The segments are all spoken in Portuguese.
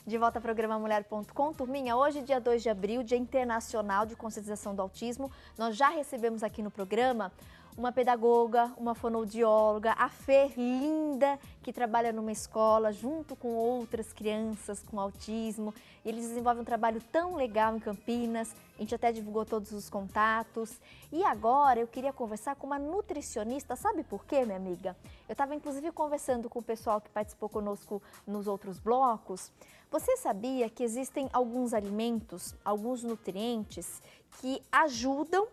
De volta ao programa Mulher.com. Turminha, hoje, dia 2 de abril, Dia Internacional de Conscientização do Autismo. Nós já recebemos aqui no programa uma pedagoga, uma fonoaudióloga, a Fer, linda, que trabalha numa escola junto com outras crianças com autismo. Eles desenvolvem um trabalho tão legal em Campinas, a gente até divulgou todos os contatos. E agora eu queria conversar com uma nutricionista, sabe por quê, minha amiga? Eu estava inclusive conversando com o pessoal que participou conosco nos outros blocos. Você sabia que existem alguns alimentos, alguns nutrientes que ajudam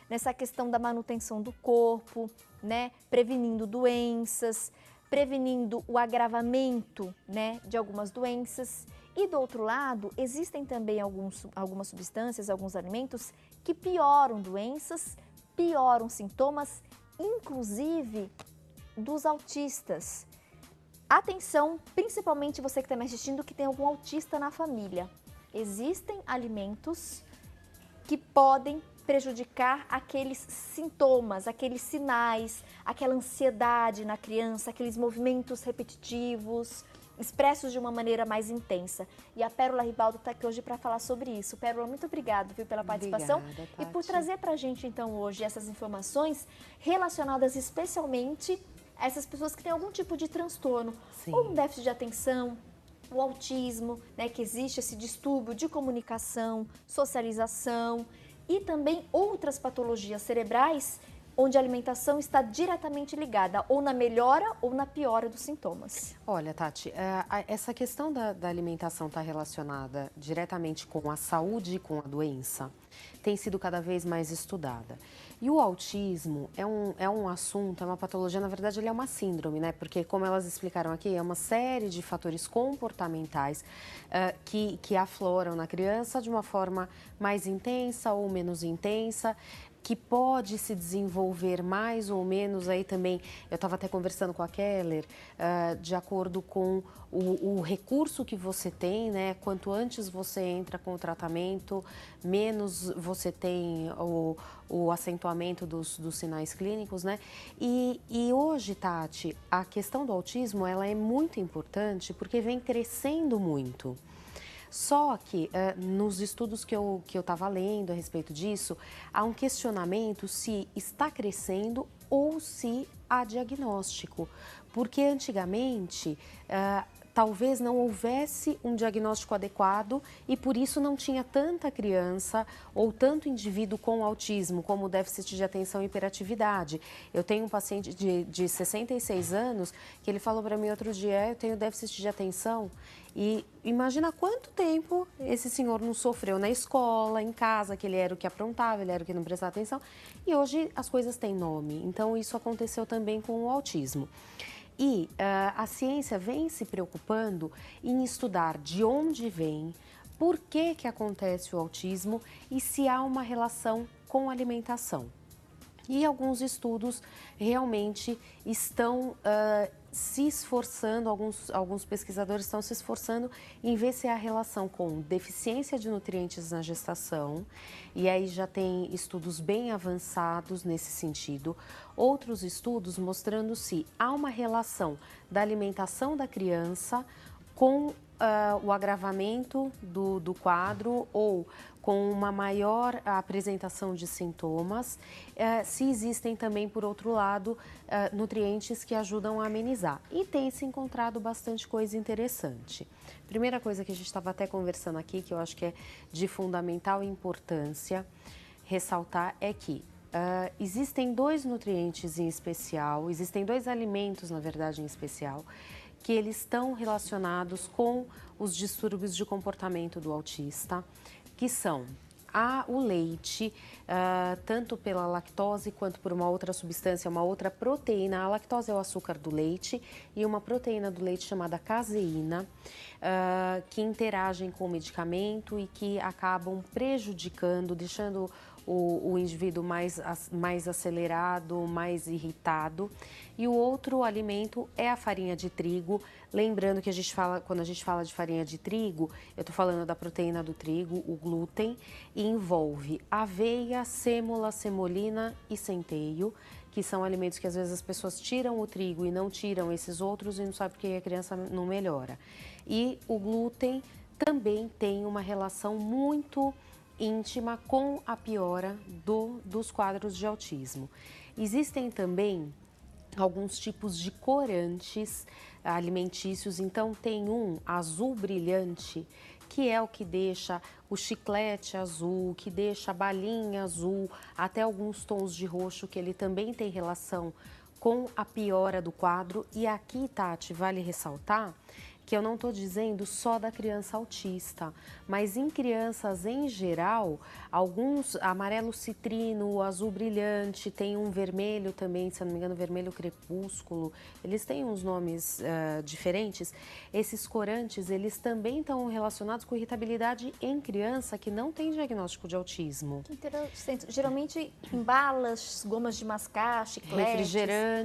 nessa questão da manutenção do corpo, né? Prevenindo doenças, prevenindo o agravamento, né, de algumas doenças. E do outro lado, existem também algumas substâncias, alguns alimentos que pioram doenças, pioram sintomas, inclusive dos autistas. Atenção, principalmente você que está me assistindo que tem algum autista na família. Existem alimentos que podem prejudicar aqueles sintomas, aqueles sinais, aquela ansiedade na criança, aqueles movimentos repetitivos, expressos de uma maneira mais intensa. E a Pérola Ribaldo está aqui hoje para falar sobre isso. Pérola, muito obrigada, viu, pela participação. Obrigada, e por Tati. trazer para a gente, então, hoje essas informações relacionadas especialmente a essas pessoas que têm algum tipo de transtorno, Sim. ou um déficit de atenção, o autismo, né, que existe esse distúrbio de comunicação, socialização e também outras patologias cerebrais onde a alimentação está diretamente ligada ou na melhora ou na piora dos sintomas. Olha, Tati, essa questão da alimentação está relacionada diretamente com a saúde e com a doença, tem sido cada vez mais estudada. E o autismo é um assunto, é uma patologia, na verdade ele é uma síndrome, né? Porque como elas explicaram aqui, é uma série de fatores comportamentais que afloram na criança de uma forma mais intensa ou menos intensa, que pode se desenvolver mais ou menos, aí também, eu estava até conversando com a Keller, de acordo com o recurso que você tem, né? Quanto antes você entra com o tratamento, menos você tem o acentuamento dos sinais clínicos, né? E hoje, Tati, a questão do autismo, ela é muito importante porque vem crescendo muito. Só que nos estudos que eu estava lendo a respeito disso, há um questionamento se está crescendo ou se há diagnóstico. Porque antigamente talvez não houvesse um diagnóstico adequado e por isso não tinha tanta criança ou tanto indivíduo com autismo, como déficit de atenção e hiperatividade. Eu tenho um paciente de 66 anos que ele falou para mim outro dia, eu tenho déficit de atenção. E imagina quanto tempo esse senhor não sofreu na escola, em casa, que ele era o que aprontava, ele era o que não prestava atenção. E hoje as coisas têm nome, então isso aconteceu também com o autismo. E a ciência vem se preocupando em estudar de onde vem, por que acontece o autismo e se há uma relação com a alimentação. E alguns estudos realmente estão se esforçando, alguns pesquisadores estão se esforçando em ver se há relação com deficiência de nutrientes na gestação, e aí já tem estudos bem avançados nesse sentido. Outros estudos mostrando se há uma relação da alimentação da criança com o agravamento do quadro ou com uma maior apresentação de sintomas, se existem também, por outro lado, nutrientes que ajudam a amenizar. E tem se encontrado bastante coisa interessante. Primeira coisa que a gente estava até conversando aqui, que eu acho que é de fundamental importância ressaltar, é que existem dois nutrientes em especial, existem dois alimentos, na verdade, em especial, que eles estão relacionados com os distúrbios de comportamento do autista, que são o leite, tanto pela lactose quanto por uma outra substância, uma outra proteína. A lactose é o açúcar do leite e uma proteína do leite chamada caseína, que interagem com o medicamento e que acabam prejudicando, deixando o indivíduo mais acelerado, mais irritado. E o outro alimento é a farinha de trigo. Lembrando que quando a gente fala de farinha de trigo, eu estou falando da proteína do trigo, o glúten, e envolve aveia, sêmola, semolina e centeio, que são alimentos que às vezes as pessoas tiram o trigo e não tiram esses outros e não sabem porque a criança não melhora. E o glúten também tem uma relação muito íntima com a piora dos quadros de autismo. Existem também alguns tipos de corantes alimentícios, então tem um azul brilhante, que é o que deixa o chiclete azul, que deixa a balinha azul, até alguns tons de roxo, que ele também tem relação com a piora do quadro. E aqui, Tati, vale ressaltar que eu não estou dizendo só da criança autista, mas em crianças em geral, alguns amarelo citrino, azul brilhante, tem um vermelho também, se eu não me engano, vermelho crepúsculo, eles têm uns nomes diferentes. Esses corantes, eles também estão relacionados com irritabilidade em criança que não tem diagnóstico de autismo. Que interessante. Geralmente em balas, gomas de mascar, chicletes,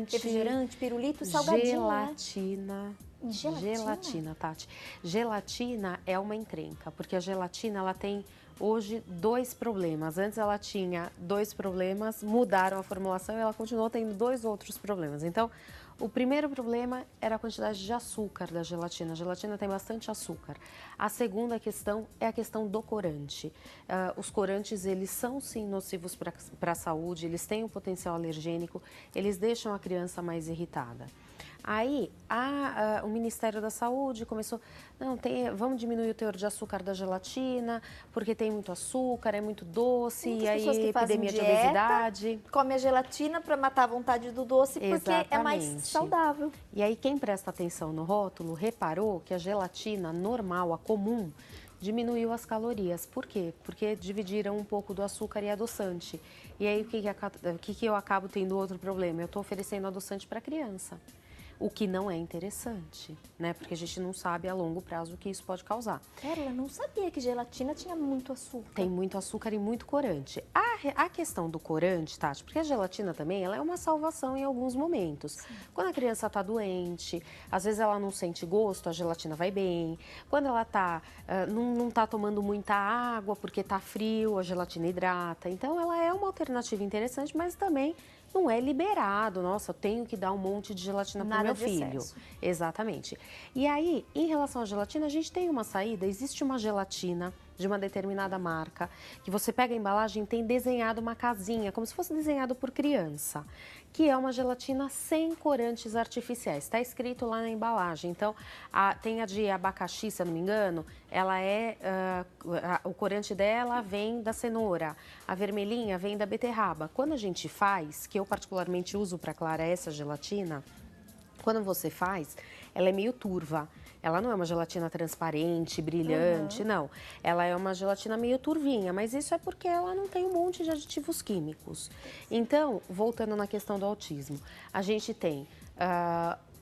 refrigerante, pirulito, salgadinho, gelatina. Né? Gelatina, Tati. Gelatina é uma encrenca, porque a gelatina ela tem hoje 2 problemas. Antes ela tinha 2 problemas, mudaram a formulação e ela continuou tendo 2 outros problemas. Então, o primeiro problema era a quantidade de açúcar da gelatina. A gelatina tem bastante açúcar. A segunda questão é a questão do corante. Os corantes, eles são sim nocivos para a saúde, eles têm um potencial alergênico, eles deixam a criança mais irritada. Aí, o Ministério da Saúde começou, vamos diminuir o teor de açúcar da gelatina, porque tem muito açúcar, é muito doce, e aí epidemia de obesidade. Come a gelatina para matar a vontade do doce, porque é mais saudável. E aí, quem presta atenção no rótulo, reparou que a gelatina normal, a comum, diminuiu as calorias. Por quê? Porque dividiram um pouco do açúcar e adoçante. E aí, o que eu acabo tendo outro problema? Eu estou oferecendo adoçante para a criança. O que não é interessante, né? Porque a gente não sabe a longo prazo o que isso pode causar. Carla, não sabia que gelatina tinha muito açúcar. Tem muito açúcar e muito corante. A questão do corante, Tati, porque a gelatina também, ela é uma salvação em alguns momentos. Sim. Quando a criança tá doente, às vezes ela não sente gosto, a gelatina vai bem. Quando ela não tá tomando muita água porque tá frio, a gelatina hidrata. Então, ela é uma alternativa interessante, mas também não é liberado. Nossa, eu tenho que dar um monte de gelatina para o meu filho. Excesso. Exatamente. E aí, em relação à gelatina, a gente tem uma saída. Existe uma gelatina de uma determinada marca, que você pega a embalagem e tem desenhado uma casinha, como se fosse desenhado por criança, que é uma gelatina sem corantes artificiais. Está escrito lá na embalagem. Então, tem a de abacaxi, se eu não me engano, ela o corante dela vem da cenoura, a vermelhinha vem da beterraba. Quando a gente faz, que eu particularmente uso para Clara essa gelatina, quando você faz, ela é meio turva. Ela não é uma gelatina transparente, brilhante, não. Ela é uma gelatina meio turvinha, mas isso é porque ela não tem um monte de aditivos químicos. Então, voltando na questão do autismo, a gente tem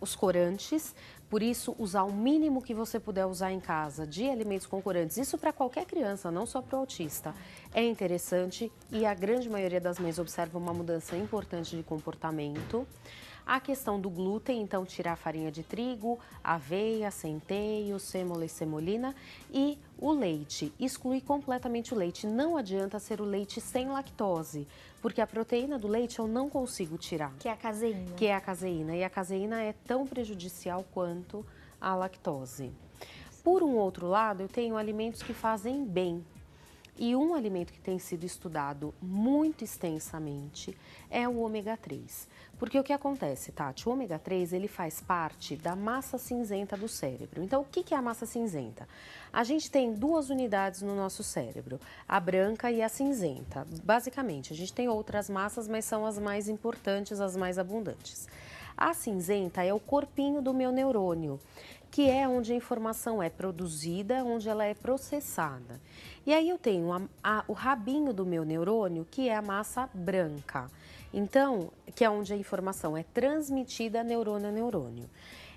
os corantes, por isso usar o mínimo que você puder usar em casa de alimentos com corantes, isso para qualquer criança, não só para o autista, é interessante e a grande maioria das mães observa uma mudança importante de comportamento. A questão do glúten, então tirar a farinha de trigo, aveia, centeio, sêmola e semolina e o leite. Excluir completamente o leite. Não adianta ser o leite sem lactose, porque a proteína do leite eu não consigo tirar. Que é a caseína. Que é a caseína. E a caseína é tão prejudicial quanto a lactose. Por um outro lado, eu tenho alimentos que fazem bem. E um alimento que tem sido estudado muito extensamente é o ômega 3. Porque o que acontece, Tati? O ômega 3 ele faz parte da massa cinzenta do cérebro. Então, o que é a massa cinzenta? A gente tem 2 unidades no nosso cérebro, a branca e a cinzenta. Basicamente, a gente tem outras massas, mas são as mais importantes, as mais abundantes. A cinzenta é o corpinho do meu neurônio, que é onde a informação é produzida, onde ela é processada. E aí eu tenho o rabinho do meu neurônio, que é a massa branca. Então, que é onde a informação é transmitida neurônio a neurônio.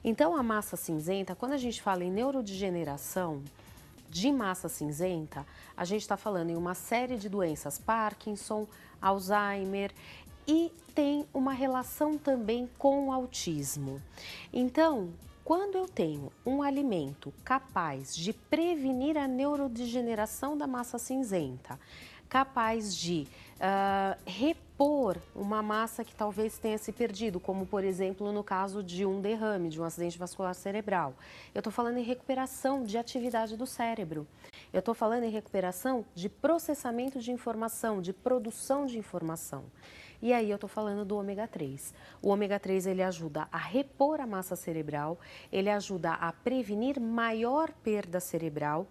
Então, a massa cinzenta, quando a gente fala em neurodegeneração de massa cinzenta, a gente está falando em uma série de doenças, Parkinson, Alzheimer, e tem uma relação também com o autismo. Então, quando eu tenho um alimento capaz de prevenir a neurodegeneração da massa cinzenta, capaz de repor uma massa que talvez tenha se perdido, como, por exemplo, no caso de um derrame, de um acidente vascular cerebral. Eu estou falando em recuperação de atividade do cérebro. Eu estou falando em recuperação de processamento de informação, de produção de informação. E aí eu estou falando do ômega 3. O ômega 3 ele ajuda a repor a massa cerebral, ele ajuda a prevenir maior perda cerebral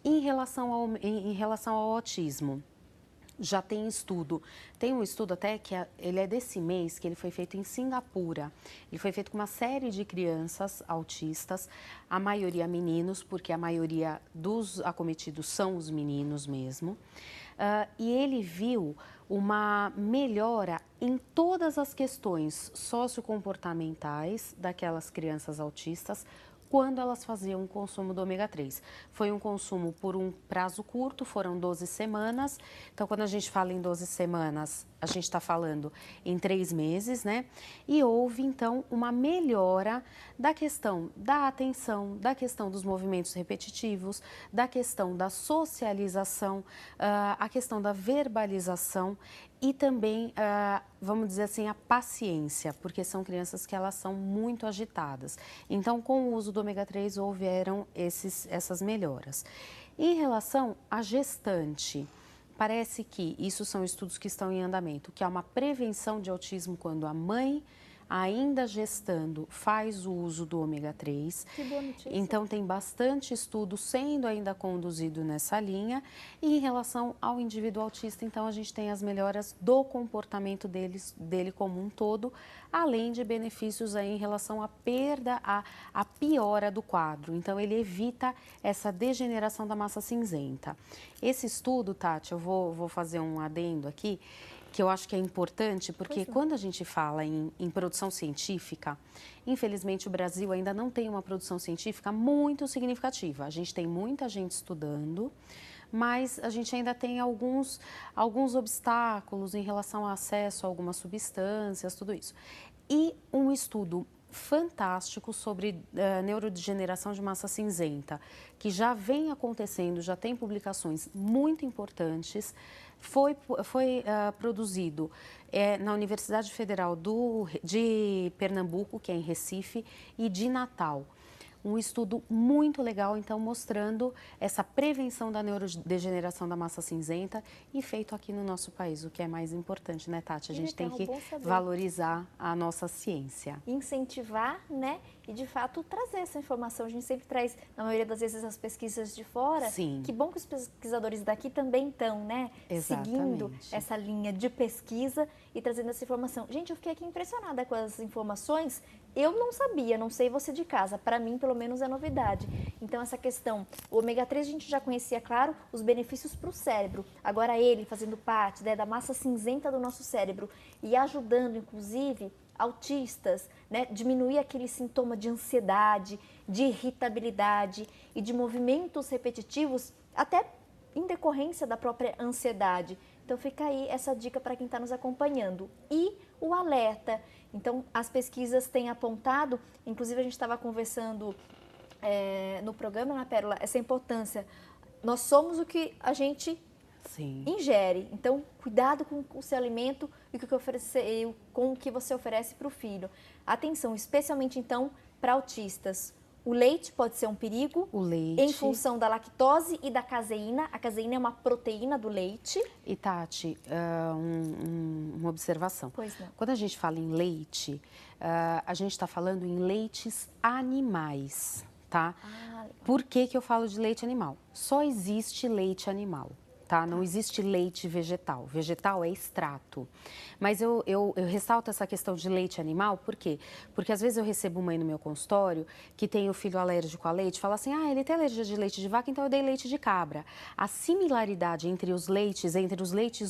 em relação ao autismo. Já tem estudo, tem um estudo até que ele é desse mês, que ele foi feito em Singapura. Ele foi feito com uma série de crianças autistas, a maioria meninos, porque a maioria dos acometidos são os meninos mesmo. E ele viu uma melhora em todas as questões sociocomportamentais daquelas crianças autistas, quando elas faziam o consumo do ômega 3. Foi um consumo por um prazo curto, foram 12 semanas. Então, quando a gente fala em 12 semanas, a gente está falando em 3 meses, né? E houve, então, uma melhora da questão da atenção, da questão dos movimentos repetitivos, da questão da socialização, a questão da verbalização e também, vamos dizer assim, a paciência, porque são crianças que elas são muito agitadas. Então, com o uso do ômega 3, houveram essas melhoras. Em relação à gestante, parece que isso são estudos que estão em andamento, que há uma prevenção de autismo quando a mãe, ainda gestando, faz o uso do ômega 3. Que boa notícia. Então, tem bastante estudo sendo ainda conduzido nessa linha. E em relação ao indivíduo autista, então, a gente tem as melhoras do comportamento dele como um todo, além de benefícios aí em relação à perda, à piora do quadro. Então, ele evita essa degeneração da massa cinzenta. Esse estudo, Tati, eu vou fazer um adendo aqui, que eu acho que é importante, porque quando a gente fala em produção científica, infelizmente o Brasil ainda não tem uma produção científica muito significativa. A gente tem muita gente estudando, mas a gente ainda tem alguns obstáculos em relação ao acesso a algumas substâncias, tudo isso. E um estudo fantástico sobre neurodegeneração de massa cinzenta, que já vem acontecendo, já tem publicações muito importantes, foi produzido na Universidade Federal de Pernambuco, que é em Recife, e de Natal. Um estudo muito legal, então, mostrando essa prevenção da neurodegeneração da massa cinzenta e feito aqui no nosso país, o que é mais importante, né, Tati? A gente tem que valorizar a nossa ciência. Incentivar, né? E, de fato, trazer essa informação. A gente sempre traz, na maioria das vezes, as pesquisas de fora. Sim. Que bom que os pesquisadores daqui também estão, né? Exatamente. Seguindo essa linha de pesquisa e trazendo essa informação. Gente, eu fiquei aqui impressionada com as informações. Eu não sabia, não sei você de casa. Para mim, pelo menos, é novidade. Então, essa questão, o ômega 3 a gente já conhecia, claro, os benefícios para o cérebro. Agora, ele fazendo parte, né, da massa cinzenta do nosso cérebro e ajudando, inclusive, autistas, né, diminuir aquele sintoma de ansiedade, de irritabilidade e de movimentos repetitivos, até em decorrência da própria ansiedade. Então, fica aí essa dica para quem está nos acompanhando. E o alerta. Então, as pesquisas têm apontado, inclusive a gente estava conversando no programa, na Pérola, essa importância. Nós somos o que a gente ingere. Então, cuidado com o seu alimento e com o que você oferece para o filho. Atenção, especialmente então para autistas. O leite pode ser um perigo, em função da lactose e da caseína. A caseína é uma proteína do leite. E, Tati, uma observação. Pois não. Quando a gente fala em leite, a gente está falando em leites animais, tá? Por que eu falo de leite animal? Só existe leite animal. Tá? Não existe leite vegetal. Vegetal é extrato. Mas eu ressalto essa questão de leite animal, por quê? Porque às vezes eu recebo mãe no meu consultório que tem o filho alérgico a leite, fala assim, ele tem alergia de leite de vaca, então eu dei leite de cabra. A similaridade entre os leites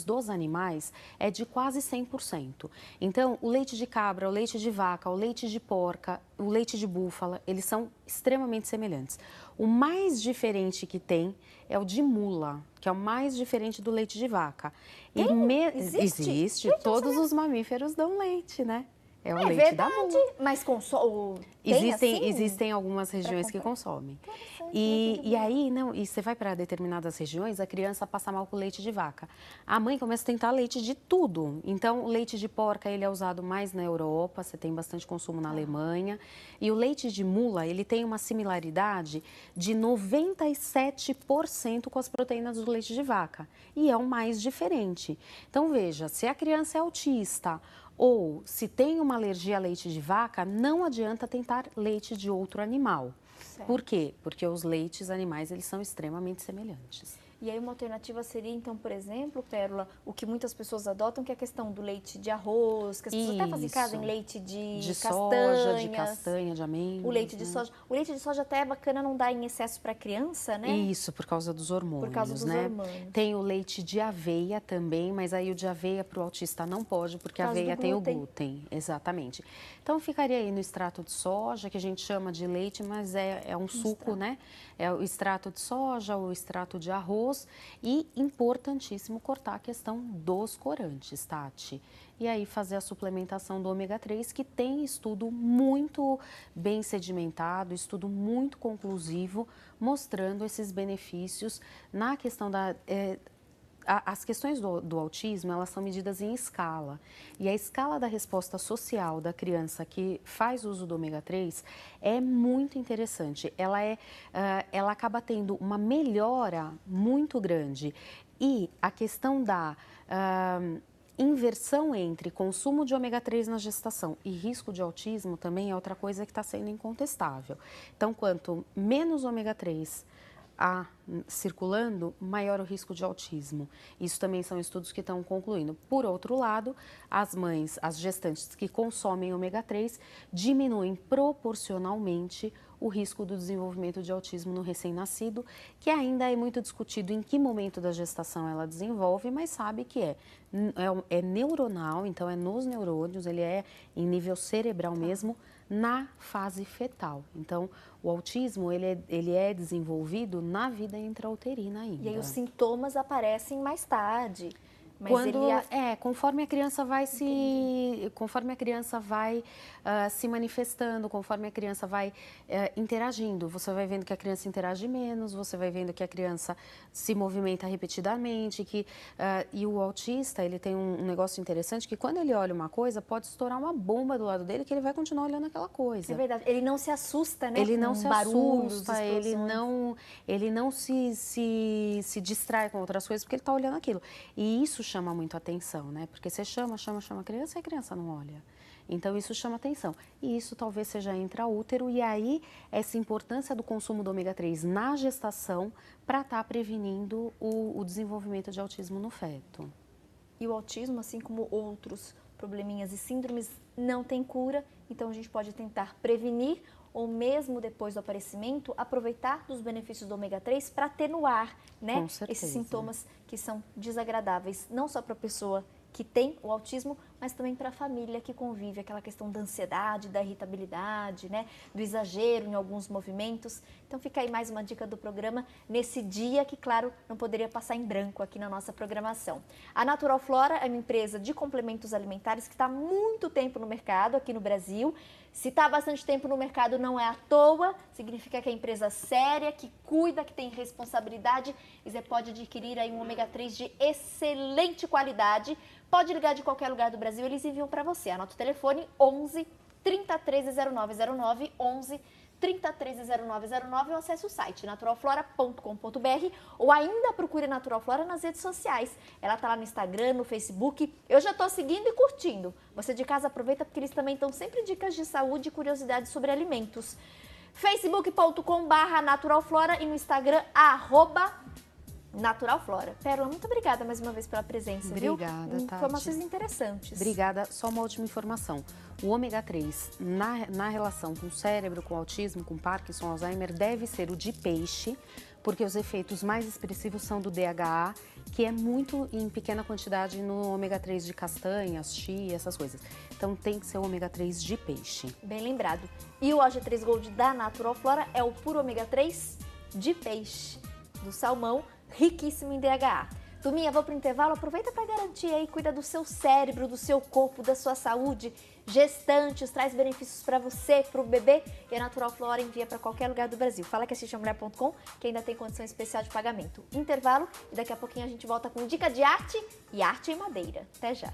dos animais é de quase 100%. Então, o leite de cabra, o leite de vaca, o leite de porca, o leite de búfala, eles são extremamente semelhantes. O mais diferente que tem é o de mula, que é o mais diferente do leite de vaca. Existe? Existe. Todos os mamíferos dão leite, né? É o É leite da verdade, mula. mas consome. Existem algumas regiões que consomem. Interessante, E aí, não, e você vai para determinadas regiões, a criança passa mal com leite de vaca. A mãe começa a tentar leite de tudo. Então, o leite de porca, ele é usado mais na Europa, você tem bastante consumo na Alemanha. E o leite de mula, ele tem uma similaridade de 97% com as proteínas do leite de vaca. E é o mais diferente. Então, veja, se a criança é autista ou se tem uma alergia a leite de vaca, não adianta tentar leite de outro animal. Certo. Por quê? Porque os leites animais, eles são extremamente semelhantes. E aí uma alternativa seria, então, por exemplo, Pérola, o que muitas pessoas adotam, que é a questão do leite de arroz, que as pessoas até fazem em casa em leite de soja, de castanha, de amêndoas. O leite de soja. O leite de soja até é bacana não dar em excesso para a criança, né? Isso, por causa dos hormônios, por causa dos hormônios. Tem o leite de aveia também, mas aí o de aveia para o autista não pode, porque a aveia tem o glúten. Exatamente. Então ficaria aí no extrato de soja, que a gente chama de leite, mas é um suco, né? É o extrato de soja, o extrato de arroz. E importantíssimo cortar a questão dos corantes, Tati. E aí fazer a suplementação do ômega 3, que tem estudo muito bem sedimentado, estudo muito conclusivo, mostrando esses benefícios na questão da... As questões do autismo, elas são medidas em escala. E a escala da resposta social da criança que faz uso do ômega 3 é muito interessante. Ela acaba tendo uma melhora muito grande. E a questão da inversão entre consumo de ômega 3 na gestação e risco de autismo também é outra coisa que está sendo incontestável. Então, quanto menos ômega 3 circulando, maior o risco de autismo. Isso também são estudos que estão concluindo. Por outro lado, as mães, as gestantes que consomem ômega 3 diminuem proporcionalmente o risco do desenvolvimento de autismo no recém-nascido, que ainda é muito discutido em que momento da gestação ela desenvolve, mas sabe que é neuronal, então é nos neurônios, ele é em nível cerebral mesmo, na fase fetal. Então, o autismo, ele é desenvolvido na vida intrauterina ainda. E aí os sintomas aparecem mais tarde. Mas conforme a criança vai se manifestando, conforme a criança vai interagindo, você vai vendo que a criança interage menos, você vai vendo que a criança se movimenta repetidamente, e o autista, ele tem um negócio interessante, que quando ele olha uma coisa, pode estourar uma bomba do lado dele, que ele vai continuar olhando aquela coisa. É verdade, ele não se assusta, né? Ele não se assusta, ele não se distrai com outras coisas, porque ele está olhando aquilo. E isso chama muito atenção, né? Porque você chama a criança e a criança não olha. Então, isso chama atenção. E isso talvez seja intraútero, e aí essa importância do consumo do ômega 3 na gestação para estar prevenindo o desenvolvimento de autismo no feto. E o autismo, assim como outros probleminhas e síndromes, não tem cura, então a gente pode tentar prevenir ou mesmo depois do aparecimento, aproveitar dos benefícios do ômega 3 para atenuar, né, esses sintomas que são desagradáveis, não só para a pessoa que tem o autismo, mas também para a família que convive, aquela questão da ansiedade, da irritabilidade, né, do exagero em alguns movimentos. Então fica aí mais uma dica do programa nesse dia que, claro, não poderia passar em branco aqui na nossa programação. A Natural Flora é uma empresa de complementos alimentares que está há muito tempo no mercado aqui no Brasil. Se está há bastante tempo no mercado não é à toa, significa que é empresa séria, que cuida, que tem responsabilidade, e você pode adquirir aí um ômega 3 de excelente qualidade. Pode ligar de qualquer lugar do Brasil, eles enviam para você. Anota o telefone 11 30130909, 11 30130909, ou acesse o site naturalflora.com.br, ou ainda procure Natural Flora nas redes sociais. Ela tá lá no Instagram, no Facebook. Eu já tô seguindo e curtindo. Você de casa aproveita, porque eles também estão sempre dicas de saúde e curiosidades sobre alimentos. facebook.com/naturalflora e no Instagram @naturalflora. Pérola, muito obrigada mais uma vez pela presença, Obrigada, viu? Tati. Informações interessantes. Obrigada. Só uma última informação. O ômega 3, na relação com o cérebro, com o autismo, com Parkinson, Alzheimer, deve ser o de peixe, porque os efeitos mais expressivos são do DHA, que é muito em pequena quantidade no ômega 3 de castanhas, chia, essas coisas. Então tem que ser o ômega 3 de peixe. Bem lembrado. E o OG3 Gold da Natural Flora é o puro ômega 3 de peixe, do salmão, riquíssimo em DHA. Turminha, vou pro intervalo, aproveita para garantir aí, cuida do seu cérebro, do seu corpo, da sua saúde. Gestantes, traz benefícios para você, para o bebê, e a Natural Flora envia para qualquer lugar do Brasil. Fala que assiste a mulher.com, que ainda tem condição especial de pagamento. Intervalo, e daqui a pouquinho a gente volta com dica de arte e arte em madeira. Até já!